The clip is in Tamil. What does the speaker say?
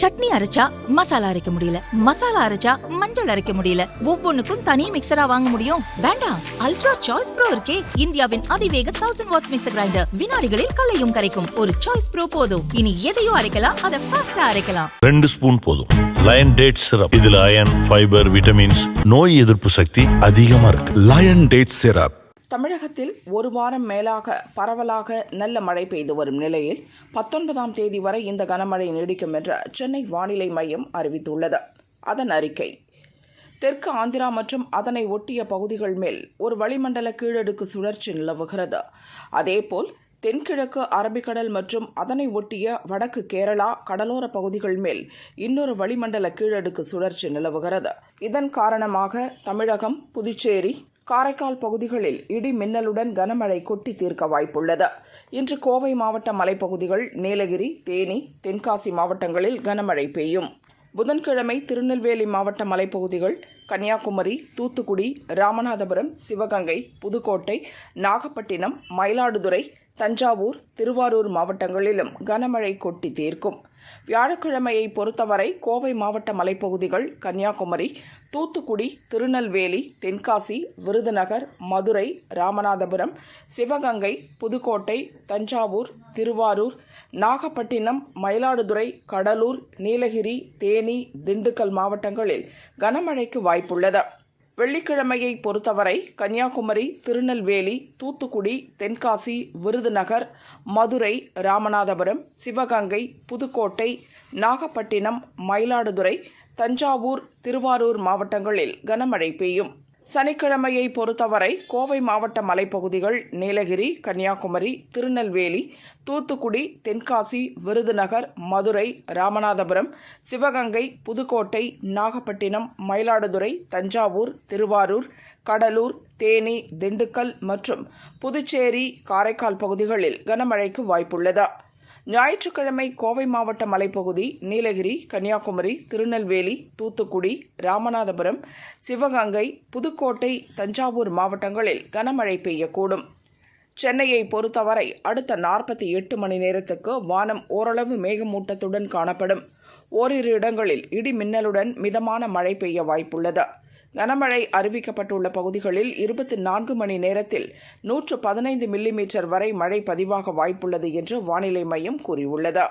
சட்னி அரைச்சா மசாலா அரைக்க முடியல, மசாலா அரைச்சா மஞ்சள் அரைக்க முடியல, ஒவ்வொன்னுக்கும் தனி மிக்சரா வாங்க முடியும்? வேண்டாம், அல்ட்ரா சாய்ஸ் ப்ரோ இருக்கே, இந்தியாவின் அதிவேக 1000 வாட்ஸ் மிக்சர் கிரைண்டர், வினாடிகளில் கலையும் கரைக்கும். ஒரு சாய்ஸ் ப்ரோ போதும். இனி எதையும் அரைக்கலாம், அதை ஃபாஸ்டா அரைக்கலாம். 2 ஸ்பூன் போதும். லயன் டேட் சிரப், இதுல அயன், ஃபைபர், விட்டமின்ஸ், நோய் எதிர்ப்பு சக்தி அதிகமா இருக்கு. Lion date syrup. தமிழகத்தில் ஒரு வாரம் மேலாக பரவலாக நல்ல மழை பெய்து வரும் நிலையில் 19ஆம் தேதி வரை இந்த கனமழை நீடிக்கும் என்று சென்னை வானிலை மையம் அறிவித்துள்ளது. அதன் அறிக்கை: தெற்கு ஆந்திரா மற்றும் அதனை ஒட்டிய பகுதிகள் மேல் ஒரு வளிமண்டல கீழடுக்கு சுழற்சி நிலவுகிறது. அதேபோல் தென்கிழக்கு அரபிக்கடல் மற்றும் அதனை ஒட்டிய வடக்கு கேரளா கடலோர பகுதிகள் மேல் இன்னொரு வளிமண்டல கீழடுக்கு சுழற்சி நிலவுகிறது. இதன் காரணமாக தமிழகம், புதுச்சேரி, காரைக்கால் பகுதிகளில் இடி மின்னலுடன் கனமழை கொட்டி தீர்க்க வாய்ப்புள்ளது. இன்று கோவை மாவட்ட மலைப்பகுதிகள், நீலகிரி, தேனி, தென்காசி மாவட்டங்களில் கனமழை பெய்யும். புதன்கிழமை திருநெல்வேலி மாவட்ட மலைப்பகுதிகள், கன்னியாகுமரி, தூத்துக்குடி, ராமநாதபுரம், சிவகங்கை, புதுக்கோட்டை, நாகப்பட்டினம், மயிலாடுதுறை, தஞ்சாவூர், திருவாரூர் மாவட்டங்களிலும் கனமழை கொட்டி தீர்க்கும். வியாழக்கிழமையை பொறுத்தவரை கோவை மாவட்ட மலைப்பகுதிகள், கன்னியாகுமரி, தூத்துக்குடி, திருநெல்வேலி, தென்காசி, விருதுநகர், மதுரை, ராமநாதபுரம், சிவகங்கை, புதுக்கோட்டை, தஞ்சாவூர், திருவாரூர், நாகப்பட்டினம், மயிலாடுதுறை, கடலூர், நீலகிரி, தேனி, திண்டுக்கல் மாவட்டங்களில் கனமழைக்கு வாய்ப்புள்ளது. வெள்ளிக்கிழமையை பொறுத்தவரை கன்னியாகுமரி, திருநெல்வேலி, தூத்துக்குடி, தென்காசி, விருதுநகர், மதுரை, ராமநாதபுரம், சிவகங்கை, புதுக்கோட்டை, நாகப்பட்டினம், மயிலாடுதுறை, தஞ்சாவூர், திருவாரூர் மாவட்டங்களில் கனமழை பெய்யும். சனிக்கிழமையை பொறுத்தவரை கோவை மாவட்ட மலைப்பகுதிகள், நீலகிரி, கன்னியாகுமரி, திருநெல்வேலி, தூத்துக்குடி, தென்காசி, விருதுநகர், மதுரை, ராமநாதபுரம், சிவகங்கை, புதுக்கோட்டை, நாகப்பட்டினம், மயிலாடுதுறை, தஞ்சாவூர், திருவாரூர், கடலூர், தேனி, திண்டுக்கல் மற்றும் புதுச்சேரி, காரைக்கால் பகுதிகளில் கனமழைக்கு வாய்ப்புள்ளது. ஞாயிற்றுக்கிழமை கோவை மாவட்ட மலைப்பகுதி, நீலகிரி, கன்னியாகுமரி, திருநெல்வேலி, தூத்துக்குடி, ராமநாதபுரம், சிவகங்கை, புதுக்கோட்டை, தஞ்சாவூர் மாவட்டங்களில் கனமழை பெய்யக்கூடும். சென்னையை பொறுத்தவரை அடுத்த 48 மணி நேரத்துக்கு வானம் ஓரளவு மேகமூட்டத்துடன் காணப்படும். ஓரிரு இடங்களில் இடி மின்னலுடன் மிதமான மழை பெய்ய வாய்ப்புள்ளது. கனமழை அறிவிக்கப்பட்டுள்ள பகுதிகளில் 24 மணி நேரத்தில் 115 மில்லிமீட்டர் வரை மழை பதிவாக வாய்ப்புள்ளது என்று வானிலை மையம் கூறியுள்ளது.